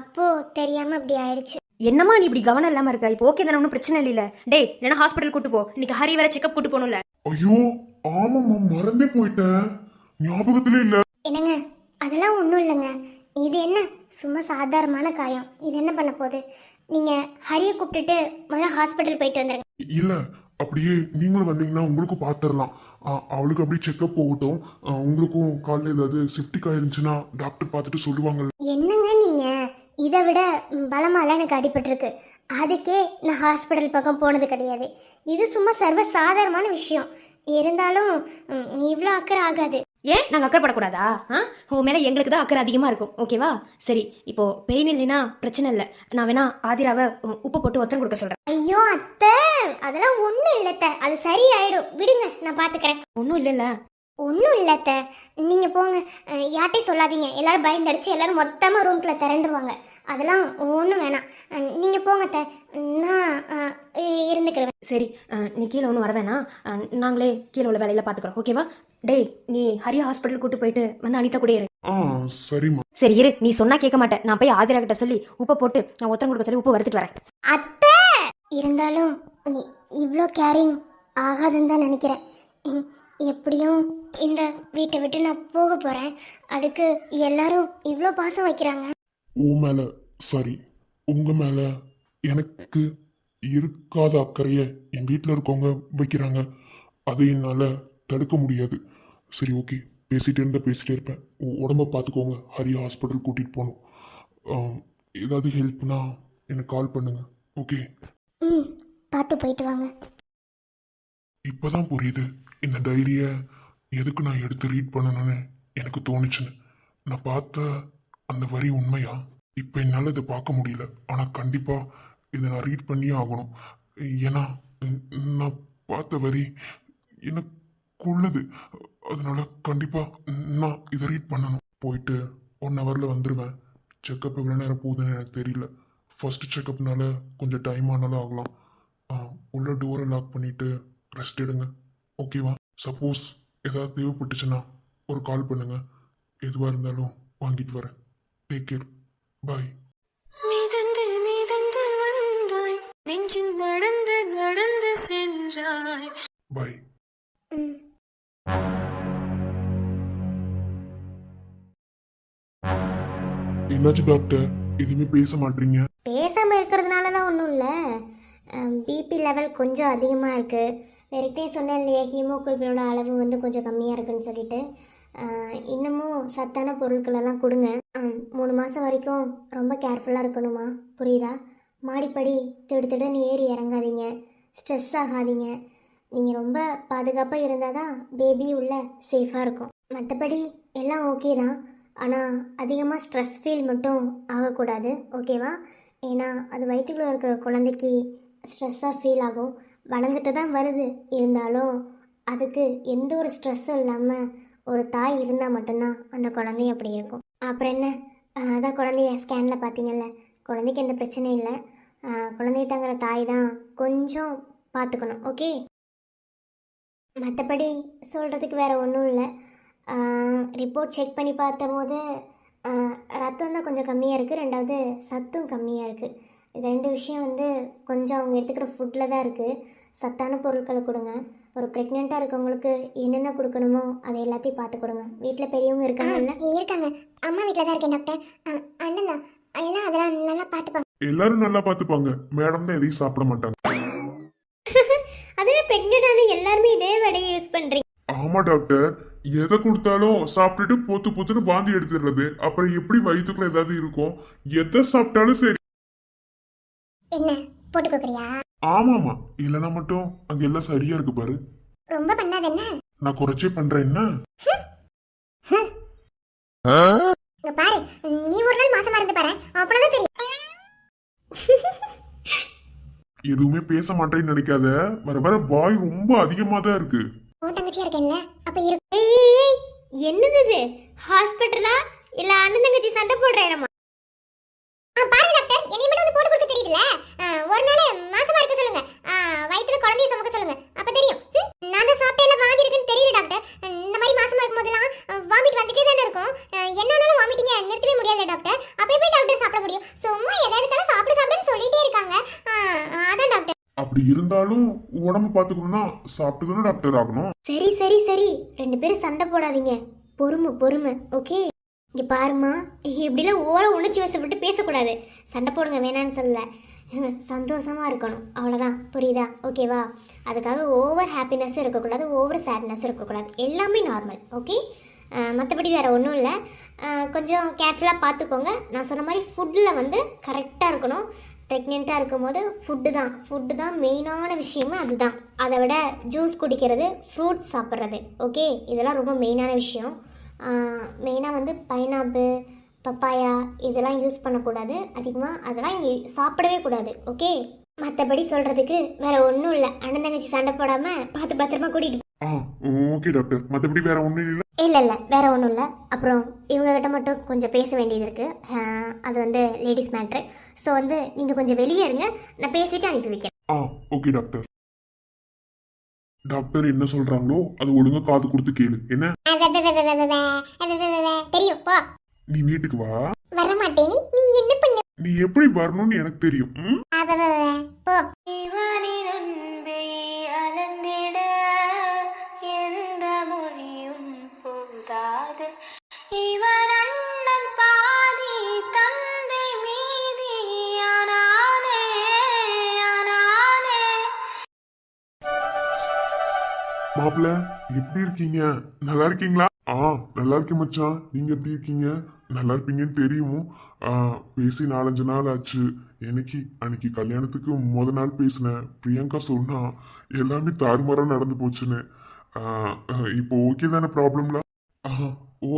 அப்போது தெரியாமல் அப்படி ஆயிடுச்சு. என்னம்மா நீ இப்படி கவனம் இல்லாம இருக்க? இப்போ ஓகே தானே, ஒன்றும் பிரச்சனை இல்ல. டேய் இல்லைன்னா ஹாஸ்பிட்டல் கூட்டு போ. இன்னைக்கு ஹரி வேற செக்அப் கூட்டு போகணும்ல. ஐயோ ஆமாம்மா, மறந்தே போயிட்டேன், ஞாபகத்திலே இல்ல. என்னங்க அதெல்லாம் ஒன்றும் இல்லைங்க. இது என்ன சும்மா சாதாரணமான காயம், இது என்ன பண்ண போகுது? நீங்கள் ஹரியை கூப்பிட்டுட்டு முதல்ல ஹாஸ்பிட்டல் போயிட்டு வந்துடுங்க. இல்ல அப்படியே நீங்களும் வந்தீங்கன்னா உங்களுக்கும் பார்த்துடலாம். அவளுக்கு அப்படியே செக்அப் போகட்டும். உங்களுக்கும் காலில் ஏதாவது செப்டிக் ஆயிருந்துச்சுன்னா டாக்டர் பார்த்துட்டு சொல்லுவாங்க. என்னங்க நீங்கள் இதை விட பலமாலாம் எனக்கு அடிபட்டிருக்கு. அதுக்கே நான் ஹாஸ்பிட்டல் பக்கம் போனது கிடையாது. இது சும்மா சர்வ சாதாரணமான விஷயம். இருந்தாலும் இவ்வளோ அக்கறை ஆகாது. ஏன் நாங்கள் அக்கறைப்படக்கூடாதா? உன் மேலே எங்களுக்கு தான் அக்கறை அதிகமாக இருக்கும். ஓகேவா? சரி, இப்போ பெயின் இல்லைன்னா பிரச்சனை இல்லை. நான் வேணா ஆதிராவை உப்பு போட்டு ஒத்தரம் கொடுக்க சொல்கிறேன். ஐயோ அத்தை, அதெல்லாம் ஒன்றும் இல்லைத்த, அது சரியாயிடும், விடுங்க, நான் பார்த்துக்கிறேன். ஒன்றும் இல்லைல்ல? ஒன்றும் இல்லைத்த, நீங்கள் போங்க. யார்ட்டையும் சொல்லாதீங்க, எல்லாரும் பயந்தடிச்சு எல்லாரும் மொத்தமாக ரூம்குள்ளே திரண்டுருவாங்க. அதெல்லாம் ஒன்றும் வேணாம், நீங்கள் போங்க அத்தை, நான் இருந்துக்கிறேன். சரி, நீ கீழே ஒன்றும் வர வேணாம். நாங்களே கீழே உள்ள வேலையில பார்த்துக்குறோம். ஓகேவா? டேய் நீ ஹரியா ஹாஸ்பிட்டல் கூட்டு போயிட்டு வந்து அனிதா கூட இரு. சரிம்மா. சரி இரு, நீ சொன்னா கேட்க மாட்டேன். நான் போய் ஆதிரா கிட்ட சொல்லி உப்பை போட்டு நான் ஒத்தரம் கொடுக்க சொல்லி உப்பு வறுத்துட்டு வரேன். அத்தை, இருந்தாலும் இவ்வளோ கேரிங் ஆகாதுன்னு தான் நினைக்கிறேன். எப்படியும் இந்த வீட்டை விட்டு நான் போக போகிறேன். அதுக்கு எல்லாரும் இவ்வளோ பாசம் வைக்கிறாங்க. உன் மேல சாரி, உங்க மேல எனக்கு இருக்காத அக்கறைய என் வீட்டில் இருக்கவங்க வைக்கிறாங்க. அதை என்னால் தடுக்க முடியாது. சரி ஓகே, பேசிட்டே இருப்பேன். உடம்ப பார்த்துக்கோங்க. ஹரி ஹாஸ்பிட்டல் கூட்டிகிட்டு போகணும். ஏதாவது ஹெல்ப்னா எனக்கு கால் பண்ணுங்க. ஓகே? பார்த்து போயிட்டு வாங்க. இப்போதான் புரியுது இந்த டைரியை எதுக்கு நான் எடுத்து ரீட் பண்ணணும்னு எனக்கு தோணுச்சுன்னு. நான் பார்த்த அந்த வரி உண்மையா? இப்போ என்னால் இதை பார்க்க முடியல, ஆனால் கண்டிப்பாக இதை நான் ரீட் பண்ணியே ஆகணும். ஏன்னா நான் பார்த்த வரி எனக்குள்ளது. அதனால கண்டிப்பாக நான் இதை ரீட் பண்ணணும். போயிட்டு 1 ஹவரில் வந்துடுவேன். செக்கப் எவ்வளோ நேரம் போகுதுன்னு எனக்கு தெரியல. ஃபர்ஸ்ட் செக்கப்னால கொஞ்சம் டைம் ஆனாலும் ஆகலாம். உள்ள டோரை லாக் பண்ணிவிட்டு ரெஸ்ட் எடுங்க. ஓகேவா? சப்போஸ் ஏதாவது தேவைப்பட்டுச்சுன்னா ஒரு கால் பண்ணுங்க. எதுவாக இருந்தாலும் வாங்கிட்டு வரேன். Take care. பாய். மிதந்து மிதந்து வந்தாய், நெஞ்சில் நடந்து நடந்து சென்றாய். பாய். என்னாச்சு டாக்டர், எதுவுமே பேச மாட்டீங்க? பேசாமல் இருக்கிறதுனாலலாம் ஒன்றும் இல்லை. பிபி லெவல் கொஞ்சம் அதிகமாக இருக்குது. வேறுகிட்டே சொன்னேன் இல்லையா, ஹீமோகுளோபினோட அளவு வந்து கொஞ்சம் கம்மியாக இருக்குன்னு சொல்லிட்டு. இன்னமும் சத்தான பொருட்களெல்லாம் கொடுங்க. 3 மாதம் வரைக்கும் ரொம்ப கேர்ஃபுல்லாக இருக்கணுமா, புரியுதா? மாடிப்படி திடுன்னு ஏறி இறங்காதீங்க, ஸ்ட்ரெஸ் ஆகாதீங்க. நீங்கள் ரொம்ப பாதுகாப்பாக இருந்தால் தான் பேபி உள்ள சேஃபாக இருக்கும். மற்றபடி எல்லாம் ஓகே தான், ஆனால் அதிகமாக ஸ்ட்ரெஸ் ஃபீல் மட்டும் ஆகக்கூடாது. ஓகேவா? ஏன்னா அது வயிற்றுக்குள்ளே இருக்கிற குழந்தைக்கு ஸ்ட்ரெஸ்ஸாக ஃபீல் ஆகும். வளர்ந்துட்டு தான் வருது, இருந்தாலும் அதுக்கு எந்த ஒரு ஸ்ட்ரெஸ்ஸும் இல்லாமல் ஒரு தாய் இருந்தால் மட்டும்தான் அந்த குழந்தையும் அப்படி இருக்கும். அப்புறம் என்ன, அதான் குழந்தைய ஸ்கேனில் பார்த்தீங்கல்ல, குழந்தைக்கு எந்த பிரச்சனையும் இல்லை. குழந்தைய தாங்கிற தாய் தான் கொஞ்சம் பார்த்துக்கணும். ஓகே? மற்றபடி சொல்கிறதுக்கு வேறு ஒன்றும் இல்லை. ரிப்போர்ட் செக் பண்ணி பார்த்தபோது ரத்தம் தான் கொஞ்சம் கம்மியாக இருக்குது, 2வது சத்தும் கம்மியாக இருக்குது. இது 2 விஷயம் வந்து கொஞ்சம் அவங்க எடுத்துக்கிற ஃபுட்டில் தான் இருக்குது. சத்தான பொருட்களை கொடுங்க. ஒரு ப்ரெக்னெண்ட்டாக இருக்கவங்களுக்கு என்னென்ன கொடுக்கணுமோ அதை எல்லாத்தையும் பார்த்து கொடுங்க. வீட்டில் பெரியவங்க இருக்காங்கல்ல? இருக்காங்க, அம்மா வீட்டில் தான் இருக்கேன் டாக்டர். அண்ணன் தான் எல்லாம் அதெல்லாம் நல்லா பார்த்துப்பாங்க. எல்லாரும் நல்லா பார்த்துப்பாங்க. மேடம் தான் எதையும் சாப்பிட மாட்டாங்க. அதில் ப்ரெக்னென்ட்டான எல்லாருமே இதே வடையை யூஸ் பண்ணுறீங்க. ஆமா டாக்டர், எதை கொடுத்தாலும் சாப்பிட்டுட்டு பொத்துன்னு வாந்தி எடுத்துடுறது. அப்புறம் எப்படி வயிற்றுக்குள்ள ஏதாவது இருக்கும்? எதை சாப்பிட்டாலும் சரி. என்ன போட்டு கொடுக்குறியா? ஆமாமா, இல்லைன்னா மட்டும் அங்க எல்லாம் சரியா இருக்கு பாரு. ரொம்ப பண்ணாத என்ன? நான் குறைச்சே பண்றேன் என்ன? இங்க பாரு, நீ ஒரு நாள் மாசமா இருந்து பாரு, அப்பதான் தெரியும். எதுவுமே பேச மாட்டேன்னு நினைக்காத. வர வர வாய் ரொம்ப அதிகமா தான் இருக்கு. உன் தங்கச்சியா இருக்கேன்ல, அப்ப இருக்கு. என்னது இது? ஹாஸ்பிட்டலா இல்ல அண்ணன் தங்கச்சி சண்டை போடுற இடமா? பாரு டாக்டர், என்னைய மட்டும் வந்து போட்டு கொடுக்க தெரியுதுல. ஒரு நாள் மாசமா இருக்க சொல்லுங்க, வயித்துல குழந்தைய சுமக்க சொல்லுங்க, அப்ப தெரியும். நான் தான் சாப்பிட்டேல வாந்தி இருக்குன்னு தெரியுது டாக்டர். இந்த மாதிரி மாசமா இருக்கும்போதெல்லாம் வாமிட் வந்துட்டே தானே இருக்கும். என்னன்னாலும் வாமிட்டிங்க நிறுத்தவே முடியாது டாக்டர். அப்ப எப்படி டாக்டர் சாப்பிட முடியும்? சும்மா எதை எடுத்தாலும் சாப்பிடுன்னு சொல்லிட்டே அப்படி இருந்தாலும் உடம்பு பாத்துக்கணும்னா சாப்பிட்டு தானே டாக்டர் ஆகணும். சரி சரி சரி, 2 பேரும் சண்டை போடாதீங்க. பொறுமை பொறுமை, ஓகே? இங்க பாருமா, இப்படிலாம் ஓரம் உணர்ச்சி வசப்பட்டு பேசக்கூடாது. சண்டை போடுங்க, வேணான்னு சொல்லல. சந்தோஷமா இருக்கணும், அவ்வளோதான். புரியுதா? ஓகேவா? அதுக்காக ஓவர் ஹாப்பினஸும் இருக்கக்கூடாது, ஓவர் சேட்னஸும் இருக்கக்கூடாது. எல்லாமே நார்மல், ஓகே? மற்றபடி வேறு ஒன்றும் இல்லை. கொஞ்சம் கேர்ஃபுல்லாக பார்த்துக்கோங்க. நான் சொன்ன மாதிரி ஃபுட்டில் வந்து கரெக்டாக இருக்கணும். ப்ரெக்னெண்ட்டாக இருக்கும்போது ஃபுட்டு தான் மெயினான விஷயமே அதுதான். அதை விட ஜூஸ் குடிக்கிறது, ஃப்ரூட்ஸ் சாப்பிட்றது, ஓகே? இதெல்லாம் ரொம்ப மெயினான விஷயம். மெயினாக வந்து பைனாப்பிள், பப்பாயா இதெல்லாம் யூஸ் பண்ணக்கூடாது அதிகமாக. அதெல்லாம் இங்கே சாப்பிடவே கூடாது, ஓகே? மற்றபடி சொல்கிறதுக்கு வேறு ஒன்றும் இல்லை. அண்ணன் தங்கச்சி சண்டை போடாமல் பார்த்து பத்திரமா கூட்டிகிட்டு. ஓகே டாக்டர், மற்றபடி வேற ஒன்றும் இல்லை. இல்லை வேற ஒன்றும் இல்லை. அப்புறம் இவங்ககிட்ட மட்டும் கொஞ்சம் பேச வேண்டியது இருக்குது. அது வந்து லேடிஸ் மேட்ரு. ஸோ வந்து நீங்கள் கொஞ்சம் வெளியே இருங்க, நான் பேசிட்டு அனுப்பி வைக்கிறேன். Okay doctor. டாக்டர் என்ன சொல்றாங்களோ அது ஒழுங்கா காது கொடுத்து கேளு. என்ன? தெரியும், போ. நீ வீட்டுக்கு வா. வர மாட்டேன். நீ என்ன பண்ண? நீ எப்படி வரணும்னு எனக்கு தெரியும். போ. இவனின் அன்பை அளந்திட எந்த மொழியும் போதாது. இவர் அண்ணன் பாதி தந்தை மீதி ஆனானே. மாப்பிள்ள எப்படி இருக்கீங்க? நல்லா இருக்கீங்களா? நல்லா இருக்கேன் மச்சான். நீங்க எப்படி இருக்கீங்க? நல்லா இருப்பீங்கன்னு தெரியும். பேசி 4-5 நாள் ஆச்சு. அன்னைக்கு கல்யாணத்துக்கு நாள் பேசினேன். பிரியங்கா சொன்னா எல்லாமே தாறுமாறா நடந்து போச்சுன்னு. இப்போ ஓகே தானே? ப்ராப்ளம்ல?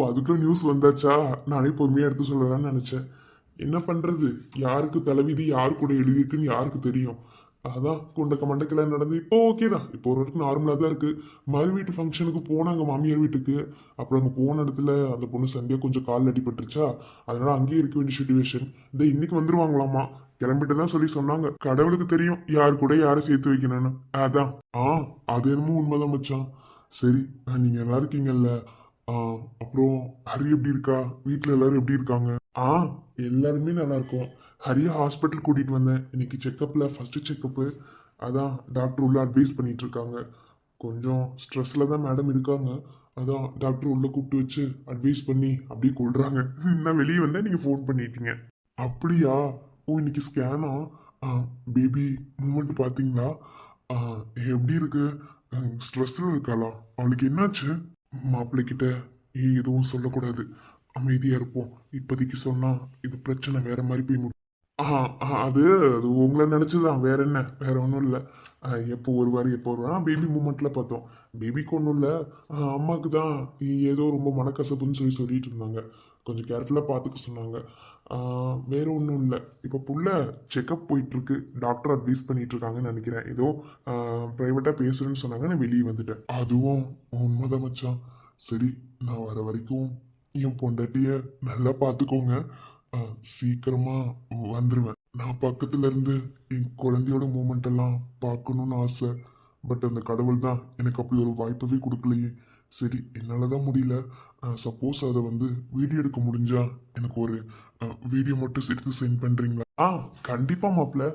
அதுக்கும் நியூஸ் வந்தாச்சா? நானே பொறுமையா எடுத்து சொல்லலாம்னு நினைச்சேன். என்ன பண்றது, யாருக்கு தலைவிதி யாரு கூட எழுதியிருக்குன்னு யாருக்கு தெரியும். அதான் கொண்டக்க மண்டக்கெல்லாம் நடந்து இப்போ ஓகே தான். இப்போ ஒரு இடத்துக்கு நார்மலாக தான் இருக்கு. மறு வீட்டு ஃபங்க்ஷனுக்கு போனாங்க மாமியார் வீட்டுக்கு. அப்புறம் அங்கே போன இடத்துல அந்த பொண்ணு சண்டையாக கொஞ்சம் கால் அடிபட்டுருச்சா, அதனால அங்கேயே இருக்க வேண்டிய சுச்சுவேஷன். இன்னைக்கு வந்துருவாங்களாமா, கிளம்பிட்டு தான் சொல்லி சொன்னாங்க. கடவுளுக்கு தெரியும் யாரு கூட யாரை சேர்த்து வைக்கணும்னு. அதான் அது என்னமோ உண்மைதான் மச்சான். சரி, நீங்க நல்லா இருக்கீங்கல்ல? அப்புறம் ஹரி எப்படி இருக்கா? வீட்டில் எல்லாரும் எப்படி இருக்காங்க? எல்லாருமே நல்லா இருக்கும். ஹரியா ஹாஸ்பிட்டல் கூட்டிட்டு வந்தேன். இன்னைக்கு செக்கப்ல ஃபர்ஸ்ட் செக்கப்பு. அதான் டாக்டர் உள்ள அட்வைஸ் பண்ணிட்டு இருக்காங்க. கொஞ்சம் ஸ்ட்ரெஸ்ல தான் மேடம் இருக்காங்க. அதான் டாக்டர் உள்ள கூப்பிட்டு வச்சு அட்வைஸ் பண்ணி அப்படியே கொள்றாங்க. நான் வெளியே வந்தேன், நீங்க ஃபோன் பண்ணிட்டீங்க. அப்படியா? இன்னைக்கு ஸ்கேனா? பேபி மூமெண்ட் பாத்தீங்களா? எப்படி இருக்கு? ஸ்ட்ரெஸ்ல இருக்காளா? அவளுக்கு என்னாச்சு? மாப்பிள்ளைகிட்ட எதுவும் சொல்லக்கூடாது, அமைதியா இருப்போம். இப்போதைக்கு சொன்னா இது பிரச்சனை வேற மாதிரி போய் அது உங்களை நினைச்சுதான், வேற என்ன, வேற ஒன்றும் இல்லை. எப்போ வருவார் பேபி மூமெண்ட்ல பார்த்தோம். பேபிக்கு ஒன்றும் இல்லை, அம்மாவுக்கு தான் ஏதோ ரொம்ப மனக்கசப்புன்னு சொல்லிட்டு இருந்தாங்க. கொஞ்சம் கேர்ஃபுல்லாக பார்த்துக்க சொன்னாங்க. வேற ஒன்றும் இல்லை. இப்போ புள்ள செக்கப் போயிட்டு இருக்கு. டாக்டர் அட்வைஸ் பண்ணிட்டு இருக்காங்கன்னு நினைக்கிறேன். ஏதோ ப்ரைவேட்டாக பேசுறேன்னு சொன்னாங்க. நான் வெளியே வந்துட்டேன். அதுவும் உண்மைதான் மச்சான். சரி, நான் வர வரைக்கும் என் பொண்டாட்டிய நல்லா பார்த்துக்கோங்க. சீக்கிரமா வந்துருவேன். நான் பக்கத்துல இருந்து என் குழந்தையோட மூமெண்ட் எல்லாம் பார்க்கணும்னு ஆசை. பட் அந்த கடவுள் தான் எனக்கு அப்படி ஒரு வாய்ப்பவே கொடுக்கலையே. சரி, என்னாலதான் முடியல. சப்போஸ் அதை வீடியோ எடுக்க முடிஞ்சா எனக்கு ஒரு வீடியோ மட்டும் எடுத்து சென்ட் பண்றீங்களா? கண்டிப்பா மாப்பிள்ள.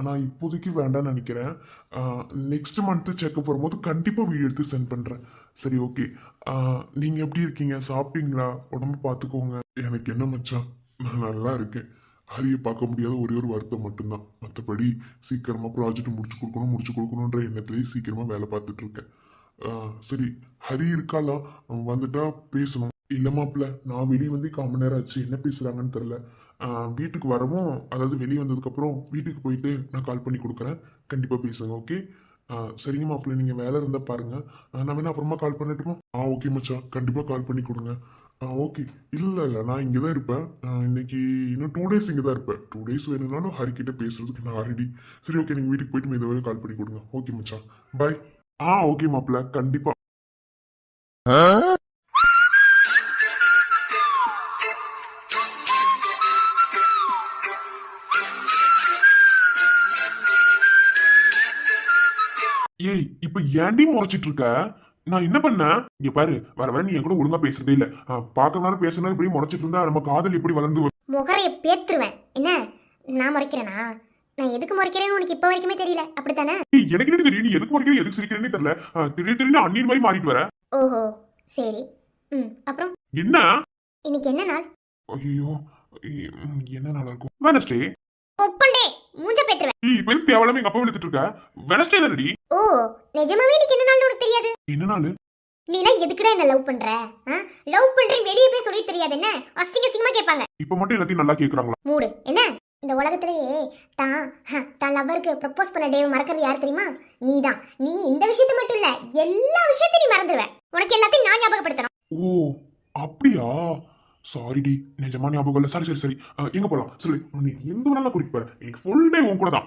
நான் இப்போதைக்கு வேண்டாம்னு நினைக்கிறேன். நெக்ஸ்ட் மந்த் செக்கப் வரும்போது கண்டிப்பா வீடியோ எடுத்து சென்ட் பண்றேன். சரி, ஓகே. நீங்க எப்படி இருக்கீங்க? சாப்பிட்டீங்களா? உடம்பு பார்த்துக்கோங்க. எனக்கு என்ன மச்சான், நான் நல்லா இருக்கேன். ஹரியை பார்க்க முடியாத ஒரே ஒரு வருத்தம் மட்டும்தான். மற்றபடி சீக்கிரமா ப்ராஜெக்ட் முடிச்சு கொடுக்கணுன்ற எண்ணத்துலேயே சீக்கிரமா வேலை பார்த்துட்டு இருக்கேன். சரி, ஹரி இருக்காலாம்? வந்துட்டா பேசணும். இல்ல மாப்பிள்ள, நான் வெளியே 1 மணி நேரம் ஆச்சு. என்ன பேசுறாங்கன்னு தெரியல. வீட்டுக்கு வரவும், அதாவது வெளியே வந்ததுக்கப்புறம் வீட்டுக்கு போயிட்டு நான் கால் பண்ணி கொடுக்குறேன். கண்டிப்பா பேசுங்க, ஓகே? சரிங்க மாப்பிள்ள, நீங்க வேலை இருந்தா பாருங்க. நான் வேணா அப்புறமா கால் பண்ணட்டுமா? ஓகே மச்சான், கண்டிப்பா கால் பண்ணி கொடுங்க. ஓகே. இல்லை நான் இங்கே தான் இருப்பேன். இன்னைக்கு இன்னும் 2 days இங்கே தான் இருப்பேன். 2 days வேணும்னாலும் ஹரிக்கிட்ட பேசுறதுக்கு நான் ரெடி. சரி, ஓகே. நீங்கள் வீட்டுக்கு போயிட்டு மெதுவாக கால் பண்ணி கொடுங்க. ஓகே மச்சான், பாய். ஓகே மாப்பிள்ள, கண்டிப்பா. ஏய், இப்ப ஏன்டி முறைச்சிட்டு இருக்க? நான் என்ன பண்ணேன்? இங்க பாரு, வர நீ என் கூட ஒழுங்கா பேசுறதே இல்ல. பாக்கறனால பேசுனா இப்படி முறைச்சிட்டு இருந்தா நம்ம காதல் எப்படி வளர்ந்து முகரைய பேத்துருவேன். என்ன நான் முறைக்கிறேனா? நான் எதுக்கு முறைக்கிறேன்னு உனக்கு இப்போ வரைக்குமே தெரியல அப்படித்தானே? ஏய், எனக்கு என்ன தெரியும் நீ எதுக்கு வரைக்கும் எதுக்கு சிரிக்கிறேன்னு தெரியல. திடீர் திடீர்னு அண்ணின் மாதிரி மாறிட்டு வர. ஓஹோ சரி. அப்புறம் என்ன? இன்னைக்கு என்ன நாள்? ஐயோ, என்ன நாளா இருக்கும்? வெனஸ்டே. ஒப்பண்டே மூஞ்ச பேத்துருவேன். இப்ப எதுக்கு தேவையில்லாம எங்க அப்பா எடுத்துட்டு இருக்க? வெனஸ்டே தானடி. ஓ நிஜமாவே இன்னைக்கு என்ன நாள் உனக்கு தெரியாது? என்ன நாள்? நீலாம் எதுக்குடா என்ன லவ் பண்ற? லவ் பண்றேன்னு வெளியே போய் சொல்லி தெரியாது என்ன? அசிங்க அசிங்கமா கேட்பாங்க. இப்ப மட்டும் எல்லாத்தையும் நல்லா கேக்குறாங்களா? மூடு என்ன? இந்த உலகத்திலேயே தான் லவ்வருக்கு ப்ரப்போஸ் பண்ண டேவை மறக்கிறது யார் தெரியுமா? நீதான். நீ இந்த விஷயத்தை மட்டும் இல்ல எல்லா விஷயத்தையும் நீ மறந்துடுவ. உனக்கு எல்லாத்தையும் நான் ஞாபகப்படுத்தணும். ஓ அப்படியா? சாரிடி, நிஜமா ஞாபகம் இல்ல. சரி சரி சரி, எங்க போலாம் சொல்லு. நீ எங்க வேணாலும் கூட்டிட்டு போற. இன்னைக்கு ஃபுல் டே உன் கூட தான்.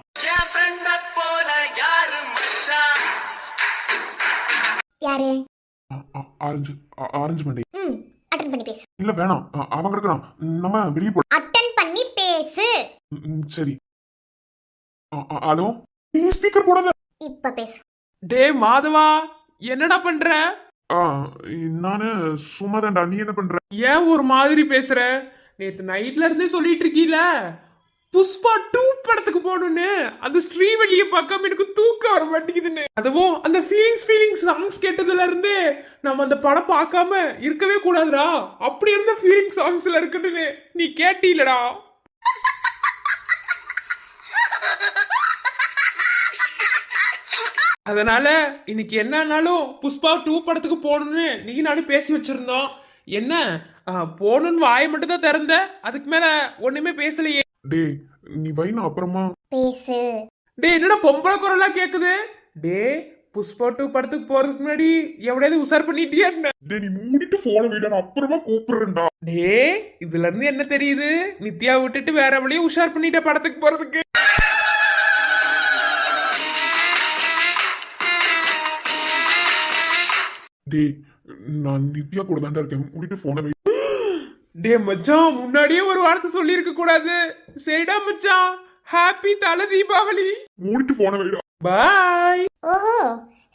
யாரு? Orange orange Monday. அட்டெண்ட் பண்ணி பேசு. இல்ல வேணாம், அவங்க இருக்கலாம். நம்ம வெளியே போலாம். அட்டெண்ட் பண்ணி பேசு. சரி. ஹலோ, நீ ஸ்பீக்கர் போடாத. இப்ப பேசு. டே மாதவா, என்னடா பண்ற? நானு சும்மா தான்டா. நீ என்ன பண்ற? ஏன் ஒரு மாதிரி பேசுற? நேத்து நைட்ல இருந்தே சொல்லிட்டு இருக்கீல புஷ்பா 2 படத்துக்கு போகணும்னு. அந்த ஸ்ரீவல்லிய பார்க்காம எனக்கு தூக்கம் வர மாட்டேங்குதுன்னு. அதுவும் அந்த ஃபீலிங்ஸ் சாங்ஸ் கேட்டதுல இருந்து நம்ம அந்த படம் பார்க்காம இருக்கவே கூடாதுடா. அப்படி இருந்த ஃபீலிங் சாங்ஸ்ல இருக்குன்னு நீ கேட்டீலடா. அதனால இன்னைக்கு என்னன்னாலும் புஷ்பா 2 படத்துக்கு போகணும்னு நீ நானும் பேசி வச்சிருந்தோம். என்ன போகணும்னு வாயை மட்டும் தான் திறந்த, அதுக்கு மேல ஒண்ணுமே பேசலையே. டே நீ வைனா அப்புறமா பேசு. டே என்னடா பொம்பளை குரலா கேக்குது? டே புஷ்பா 2 படத்துக்கு போறதுக்கு முன்னாடி எவ்வளவு உஷார் பண்ணிட்டியா என்ன? டே நீ மூடிட்டு போன வைடா, நான் அப்புறமா கூப்பிடுறேன்டா. டே இதுல இருந்து என்ன தெரியுது? நித்யா விட்டுட்டு வேற வழியே உஷார் பண்ணிட்ட படத்துக்கு போறதுக்கு. டே நான் நித்யா கூட தான்டா இருக்கேன். மூடிட்டு போன வை. டே மச்சான், முன்னாடியே ஒரு வார்த்தை சொல்லி இருக்க கூடாது. சரிடா மச்சான், ஹாப்பி தல தீபாவளி. மூடிட்டு போன வைடா. பாய். ஓஹோ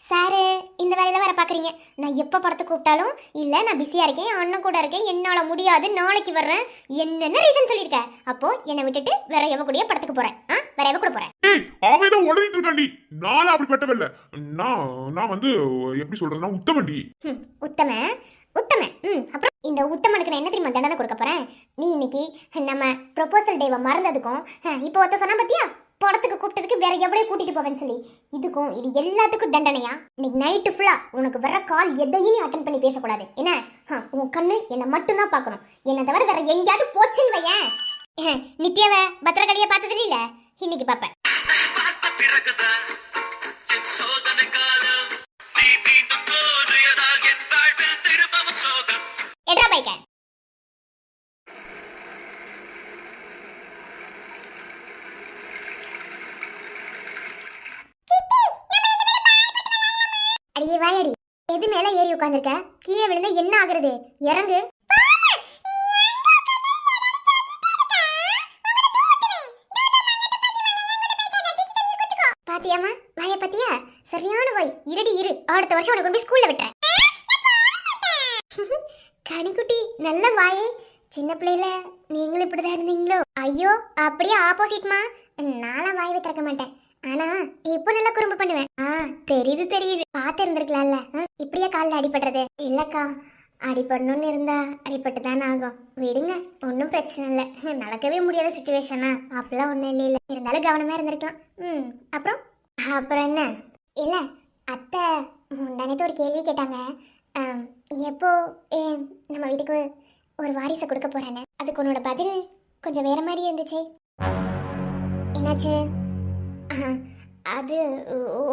சாரு இந்த வேலையில வேற பாக்குறீங்க. நான் எப்ப படத்துக்கு கூப்பிட்டாலும் இல்ல நான் பிஸியா இருக்கேன், அண்ணன் கூட இருக்கேன், என்னால முடியாது, நாளைக்கு வர்றேன், என்னென்ன ரீசன் சொல்லிருக்க? அப்போ என்னை விட்டுட்டு வேற எவ கூடயே படத்துக்கு போறேன்? வேற எவ கூட போறேன்? ஏய் அவன் தான் உடனிட்டு இருக்காண்டி. நான் அப்படிப்பட்டவ இல்ல. நான் வந்து எப்படி சொல்றதுன்னா உத்தமண்டி. உத்தம உத்தம. அப்புறம் இந்த உத்தமனுக்கு நான் என்ன தெரியுமா தண்டனை கொடுக்க போறேன்? நீ இன்னைக்கு நம்ம ப்ரொபோசல் டேவை மறந்ததுக்கும் இப்போ ஒருத்த சொன்னா பாத்தியா படத்துக்கு கூப்பிட்டதுக்கு வேற எவ்வளவு கூட்டிட்டு போவேன்னு சொல்லி, இதுக்கும் இது எல்லாத்துக்கும் தண்டனையா? இன்னைக்கு நைட்டு ஃபுல்லா உனக்கு வர கால் எதையும் நீ அட்டன் பண்ணி பேசக்கூடாது என்ன? உன் கண்ணு என்னை மட்டும்தான் பார்க்கணும். என்னை தவிர வேற எங்கேயாவது போச்சுன்னு வையேன். நித்யாவை பத்திரகாளியா பார்த்தது இல்ல, இன்னைக்கு பாப்ப. எட்ரா பைக்க. அடியே வாயடி, எது மேல ஏறி உட்கார்ந்திருக்க? கீழே விழுந்தா என்ன ஆகுறது? இறங்கு. பாத்தியாமா வாய பாத்தியா? சரியான வாய். இருடி இரு, அடுத்த வருஷம் உனக்கு போய் ஸ்கூல்ல விட்டுறேன். கனிக்குட்டி நல்ல வாயே. சின்ன பிள்ளையில நீங்களும் இப்படிதான் இருந்தீங்களோ? ஐயோ அப்படியே ஆப்போசிட்மா. நானும் வாய் திறக்க மாட்டேன், ஆனா இப்போ நல்லா குறும்பு பண்ணுவேன். தெரியுது தெரியுது, பார்த்து இருந்திருக்கலாம்ல. இப்படியே காலில் அடிபடுறது? இல்லக்கா, அடிபடணும்னு இருந்தா அடிபட்டு தானே ஆகும். விடுங்க, ஒன்றும் பிரச்சனை இல்லை. நடக்கவே முடியாத சுச்சுவேஷனா? அப்பெல்லாம் ஒன்றும் இல்லை இல்லை, இருந்தாலும் கவனமா இருந்திருக்கலாம். அப்புறம் என்ன? இல்ல அத்தை முந்தானத்து ஒரு கேள்வி கேட்டாங்க. எப்போ நம்ம வீட்டுக்கு ஒரு வாரிசை கொடுக்க போறேன்னு. அதுக்கு உன்னோட பதில் கொஞ்சம் வேற மாதிரி இருந்துச்சு. என்னாச்சு? அது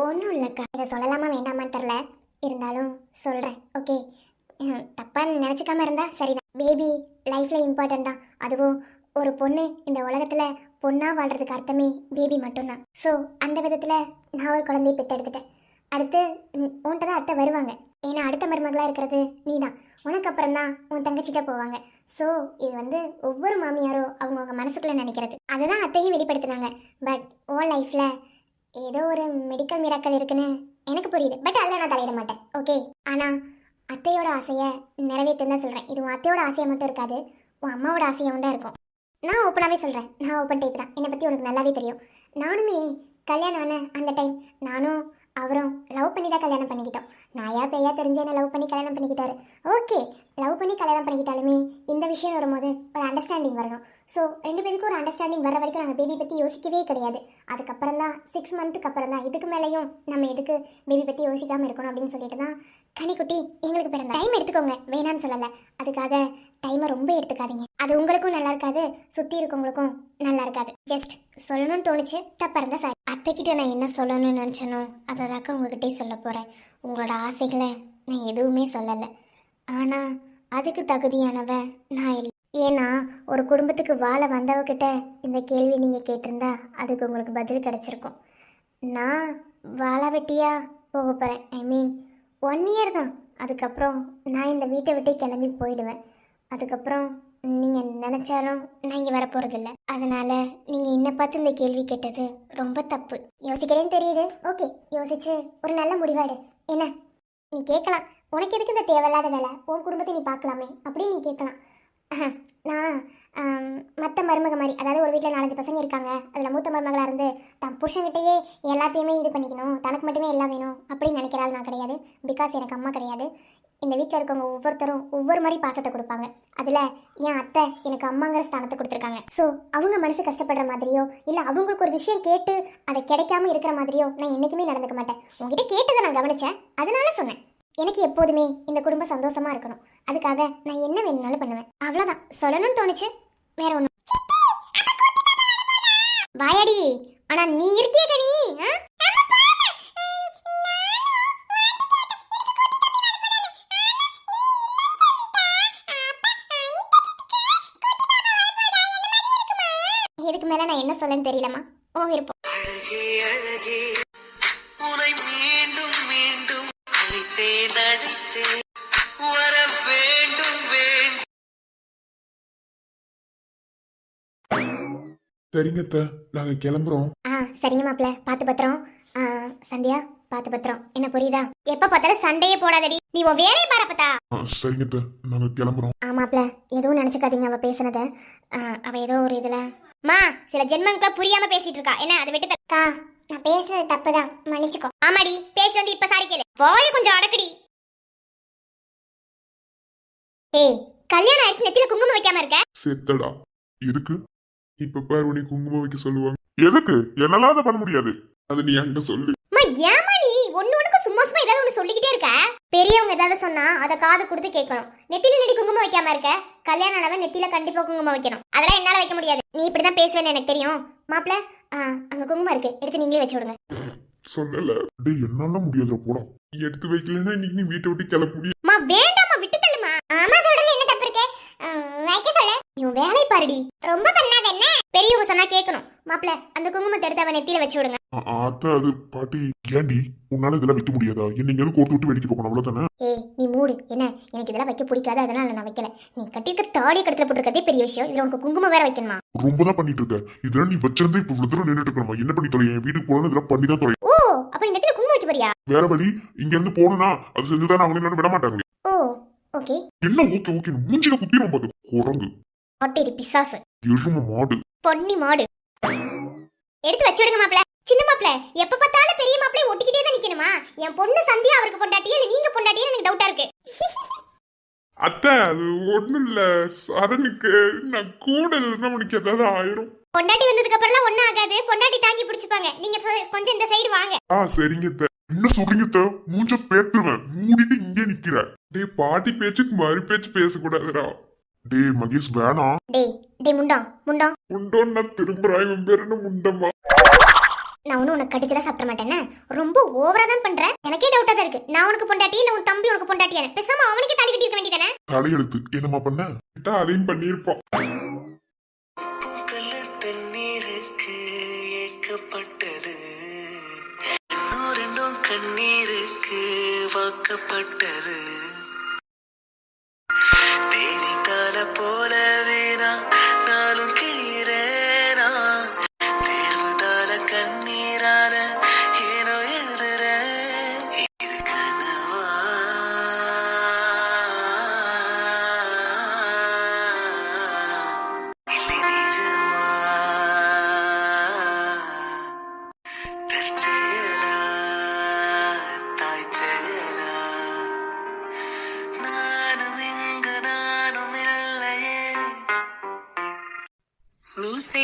ஒன்றும் இல்லைக்கா. இதை சொல்லலாமா வேண்டாமான்னு தெரில, இருந்தாலும் சொல்கிறேன். ஓகே, தப்பாக நினச்சிக்காம இருந்தா சரிதான். பேபி லைஃப்பில் இம்பார்ட்டன்ட் தான். அதுவும் ஒரு பொண்ணு இந்த உலகத்தில் பொண்ணாக வாழ்கிறதுக்கு அர்த்தமே பேபி மட்டும்தான். ஸோ அந்த விதத்தில் நான் ஒரு குழந்தையை பெற்றெடுத்துட்டேன். அடுத்து உன்கிட்ட தான் அத்தை வருவாங்க. ஏன்னா அடுத்த மருமகளாக இருக்கிறது நீ தான். உனக்கு அப்புறம் தான் உன் தங்கச்சிட்ட போவாங்க. ஸோ இது வந்து ஒவ்வொரு மாமியாரும் அவங்கவுங்க மனசுக்குள்ளே நினைக்கிறது. அதுதான் அத்தையும் வெளிப்படுத்தினாங்க. பட் உன் லைஃப்பில் ஏதோ ஒரு மெடிக்கல் மிராக்கல் இருக்குன்னு எனக்கு புரியுது. பட் அதில் நான் தலையிட மாட்டேன். ஓகே, ஆனால் அத்தையோட ஆசையை நிறைவேற்றுன்னு தான் சொல்கிறேன். இது உன் அத்தையோட ஆசையை மட்டும் இருக்காது, உன் அம்மாவோட ஆசையாகவும் தான் இருக்கும். நான் ஓப்பனாகவே சொல்கிறேன், நான் ஓப்பன் டைப் தான். என்னை பற்றி உனக்கு நல்லாவே தெரியும். நானுமே கல்யாணம் ஆன அந்த டைம் நானும் அவரும் லவ் பண்ணி தான் கல்யாணம் பண்ணிக்கிட்டோம். நாயா பேயா தெரிஞ்சு என்ன லவ் பண்ணி கல்யாணம் பண்ணிக்கிட்டாரு. ஓகே, லவ் பண்ணி கல்யாணம் பண்ணிக்கிட்டாலுமே இந்த விஷயம் வரும்போது ஒரு அண்டர்ஸ்டாண்டிங் வரணும். ஸோ 2 பேருக்கும் ஒரு அண்டர்ஸ்டாண்டிங் வர வரைக்கும் நாங்கள் பேபி பற்றி யோசிக்கவே கிடையாது. அதுக்கப்புறம் தான் 6 மந்த்துக்கு அப்புறம் தான் இதுக்கு மேலேயும் நம்ம எதுக்கு பேபி பற்றி யோசிக்காமல் இருக்கணும் அப்படின்னு சொல்லிட்டு தான் கனிக்குட்டி எங்களுக்கு பிறந்த. டைம் எடுத்துக்கோங்க, வேணான்னு சொல்லலை. அதுக்காக டைமை ரொம்ப எடுத்துக்காதீங்க. அது உங்களுக்கும் நல்லா இருக்காது, சுற்றி இருக்கவங்களுக்கும் நல்லா இருக்காது. ஜஸ்ட் சொல்லணும்னு தோணுச்சு, தப்பாக இருந்தால் சாரி. அத்தைக்கிட்ட நான் என்ன சொல்லணும்னு நினச்சனோ அதை தாக்க உங்ககிட்டே சொல்ல போகிறேன். உங்களோட ஆசைகளை நான் எதுவுமே சொல்லலை, ஆனால் அதுக்கு தகுதியானவ நான் இல்லை. ஏன்னா ஒரு குடும்பத்துக்கு வாழ வந்தவகிட்ட இந்த கேள்வி நீங்கள் கேட்டிருந்தா அதுக்கு உங்களுக்கு பதில் கிடச்சிருக்கும். நான் வாழ வெட்டியா போக போகிறேன். ஐ மீன் 1 இயர் தான். அதுக்கப்புறம் நான் இந்த வீட்டை விட்டு கிளம்பி போயிடுவேன். அதுக்கப்புறம் நீங்கள் நினச்சாலும் நான் இங்கே வரப்போகிறதில்ல. அதனால் நீங்கள் என்னை பார்த்து இந்த கேள்வி கேட்டது ரொம்ப தப்பு. யோசிக்கிறேன்னு தெரியுது. ஓகே, யோசிச்சு ஒரு நல்ல முடிவாடு. என்ன நீ கேட்கலாம், உனக்கு எதுக்கு இந்த தேவையில்லாத வேலை, உன் குடும்பத்தை நீ பார்க்கலாமே அப்படின்னு நீ கேட்கலாம். நான் மற்ற மருமக மாதிரி, அதாவது ஒரு வீட்டில் 4-5 பசங்க இருக்காங்க, அதில் மூத்த மருமகளாக இருந்து தன் புருஷன்கிட்டயே எல்லாத்தையுமே இது பண்ணிக்கணும், தனக்கு மட்டுமே எல்லாம் வேணும் அப்படின்னு நினைக்கிறாள் நான் கிடையாது. பிகாஸ் எனக்கு அம்மா கிடையாது. இந்த வீட்டில் இருக்கவங்க ஒவ்வொருத்தரும் ஒவ்வொரு மாதிரி பாசத்தை கொடுப்பாங்க. அதில் என் அத்தை எனக்கு அம்மாங்கிற ஸ்தானத்தை கொடுத்துருக்காங்க. ஸோ அவங்க மனசு கஷ்டப்படுற மாதிரியோ இல்லை அவங்களுக்கு ஒரு விஷயம் கேட்டு அதை கிடைக்காம இருக்கிற மாதிரியோ நான் என்றைக்குமே நடந்துக்க மாட்டேன். உங்ககிட்ட கேட்டதை நான் கவனித்தேன், அதனால சொன்னேன். எனக்கு எப்போதுமே இந்த குடும்பம் சந்தோஷமா இருக்கணும். அதுக்காக நான் என்ன வேணும்னாலும் பண்ணுவேன். அவ்வளோதான் சொல்லணும்னு தோணுச்சு, வேற ஒன்றும். வாயாடி, ஆனா நீ இருக்கிய கனி. இதுக்கு மேல நான் என்ன சொல்லன்னு தெரியலம்மா. ஓ விருப்பம். சரிங்க அத்தை, நாங்க கிளம்புறோம். சரிங்க மாப்பிள்ள, பார்த்து பத்திரம். சந்தியா, பார்த்து பத்திரம். என்ன புரியுதா? எப்ப பார்த்தாலும் சண்டையே போடாதடி, நீ உன் வேலையை பாரப்பத்தா. சரிங்க அத்தை, நாங்க கிளம்புறோம். மாப்பிள்ள எதுவும் நினைச்சுக்காதீங்க அவ பேசுனத. அவ ஏதோ ஒரு இதுல சில ஜென்மங்களுக்குலாம் புரியாம பேசிட்டு இருக்கா. என்ன அதை விட்டு தக்கா, நான் பேசுறது தப்புதான், மன்னிச்சுக்கோ. ஆமாடி, பேசுறது இப்ப சாரி கேளு, போய கொஞ்சம் அடக்குடி. ஏய், கல்யாணம் ஆயிடுச்சு, நெத்தியில குங்குமம் வைக்காம இருக்க? செத்தடா, எதுக்கு இப்ப பாரு உனி குங்குமம் வைக்க சொல்லுவாங்க. எதுக்கு? என்னால அதை பண்ண முடியாது, அது நீ அங்க சொல்லு. ஏமா நீ ஒண்ணுக்கு சும்மா சும்மா ஏதாவது ஒண்ணு சொல்லிக்கிட்டே இருக்க? பெரியவங்க ஏதாவது சொன்னா அதை காது கொடுத்து கேட்கணும். நெத்தியில நெடி குங்குமம் வைக்காம இருக்க? கல்யாணம் ஆனவன் நெத்தியில கண்டிப்பா குங்குமம் வைக்கணும். அதெல்லாம் என்னால வைக்க முடியாது. நீ இப்படிதான் பேசுவேன்னு எனக்கு தெரியும். மாப்பிள்ள, அங்க குங்குமம் இருக்கு, எடுத்து நீங்களே வச்சு விடுங்க. சொல்லல டேய், என்னால முடியாதுடா, போடா. எடுத்து வைக்கலன்னா இன்னைக்கு நீ வீட்டை விட்டு கிளம்ப முடியும். வேண்டாமா, விட்டு தள்ளுமா. ஆமா சொல்றது என்ன தப்பு இருக்கு? வைக்க சொல்லு. நீ வேலை பாருடி, ரொம்ப பண்ணாத. என்ன பெரியவங்க சொன்னா கேட்கணும். மாப்பிள்ள, அந்த குங்குமத்தை எடுத்து அவன் நெத்தியில வச்சு விடுங்க. அத்தை, அது பாட்டி. ஏண்டி உன்னால இதெல்லாம் வைக்க முடியாதா? என்னைக்கு கோர்த்து விட்டு வெடிக்க போகணும், அவ்வளவுதானே? ஏய் நீ மூடு. என்ன எனக்கு இதெல்லாம் வைக்க பிடிக்காது, அதனால நான் வைக்கல. நீ கட்டிருக்க தாடி கடத்துல போட்டுருக்கதே பெரிய விஷயம், இதுல உனக்கு குங்குமம் வேற வைக்கணுமா? ரொம்ப தான் பண்ணிட்டு இருக்க. இதெல்லாம் நீ வச்சிருந்தே இப்ப இவ்வளவு தூரம் நின்றுட்டு இருக்கணுமா? என்ன பண்ணி தொலை? என் வீட்டுக்கு போகணும், இதெல்லாம் பண்ணி தான் தொலை. ஓ, அப்ப நீ நெத்தியில குங்குமம் வைக்க போறியா? வேற வழி இங்க இருந்து போகணும்னா அது செஞ்சுதான் அவங்க விட மாட்டாங்க. ஓ ஓகே. என்ன ஓகே ஓகே? மூஞ்சில குத்திரும் பாத்து குரங்கு. ஆட்டேரி பிசாசு, எரும மாடு, பொன்னி மாடு. எடுத்து வச்சு விடுங்க மாப்பிள்ள. சின்ன மாப்பிள்ள, எப்ப பார்த்தாலும் பெரிய மாப்பிள்ளை ஒட்டிக்கிட்டே தான் நிக்கணுமா? என் பொண்ணு சந்தியா அவருக்கு பொண்டாட்டியா இல்ல நீங்க பொண்டாட்டியா? எனக்கு டவுட்டா இருக்கு. அத்தை, அது ஒண்ணும் இல்ல. சரணுக்கு நான் கூட இல்லைன்னா உனக்கு ஏதாவது ஆயிரும். பொண்டாட்டி வந்ததுக்கு அப்புறம்லாம் ஒண்ணும் ஆகாது. பொண்டாட்டி தாங்கி பிடிச்சுப்பாங்க. நீங்க கொஞ்சம் இந்த சைடு வாங்க. சரிங்க அத்தை. என்ன சொல்றீங்க அத்தை? மூஞ்ச பேத்துருவேன், மூடிட்டு இங்கே நிக்கிற. டேய், பாட்டி பேச்சுக்கு மறு பேச்சு பேசக்கூடாதுடா. டேய் மகேஷ், வேணாம். டேய் முண்டா முண்டா முண்டோன்னா திரும்புறா. இவன் பேர் என்ன முண்டம்மா? நான் ஒன்னும் உனக்கு கடிச்சலாம் சாப்பிட மாட்டேன்னு ரொம்ப ஓவரா தான் பண்றேன். எனக்கே டவுட்டா தான் இருக்கு. நான் உனக்கு பொண்டாட்டி இல்ல உன் தம்பி உனக்கு பொண்டாட்டியானே? பேசாம அவனுக்கு தாலி கட்டி இருக்க வேண்டியதானே? தலையெழுத்து என்னமா பண்ண? அதையும் பண்ணிருப்பான். தண்ணீருக்கு ஏக்கப்பட்டது, கண்ணீருக்கு வாக்கப்பட்டது. தேனிக்கால போலவே நானும் கிழிறேனா, தேர்வுதால கண்ணீரால ஏனோ எழுதுற. இது கனவா இல்லை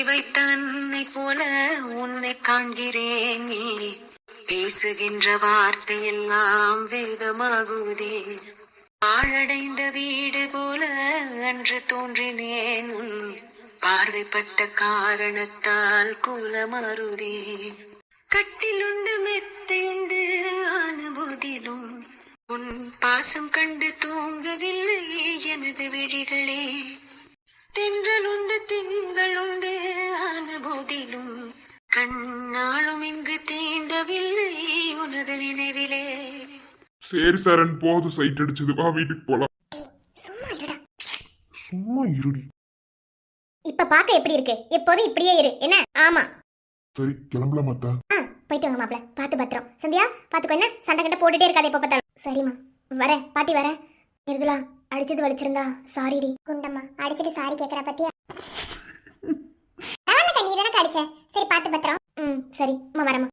வைத்த அன்னை போல உன்னை காண்கிறேன் நீ பேசுகின்ற வார்த்தை எல்லாம் வேதமாகுதே ஆழடைந்த வீடு போல அன்று தோன்றினேன் உன் பார்வைப்பட்ட காரணத்தால் கூலமாறுதே கட்டிலுண்டு மெத்தையுண்டு ஆன போதிலும் உன் பாசம் கண்டு தூங்கவில்லை எனது விழிகளே தென்றலுண்டு திங்களுண்டு ஆன போதிலும் கண்ணாலும் இங்கு தீண்டவில்லை உனது நினைவிலே. சரி சரண், போதும் சைட் அடிச்சது, வா வீட்டுக்கு போலாம். சும்மா இல்லடா. சும்மா இருடி. இப்ப பாக்க எப்படி இருக்கு? எப்போதும் இப்படியே இரு என்ன? ஆமா. சரி கிளம்பலாம் அத்தா. போயிட்டு வாங்க மாப்ள. பாத்து பத்திரம். சந்தியா பாத்துக்கோ என்ன? சண்டை கட்ட போட்டுட்டே இருக்காது எப்ப பார்த்தாலும். சரிம்மா வரேன். பாட்டி வரேன். நிர்துலா அடிச்சது வலிச்சிருந்தா சாரிடி. குண்டம்மா அடிச்சிட்டு சாரி கேக்குறா பத்தியா? நீ தானே அடிச்ச. சரி பாத்து பத்திரம். சரி அம்மா வரேம்மா.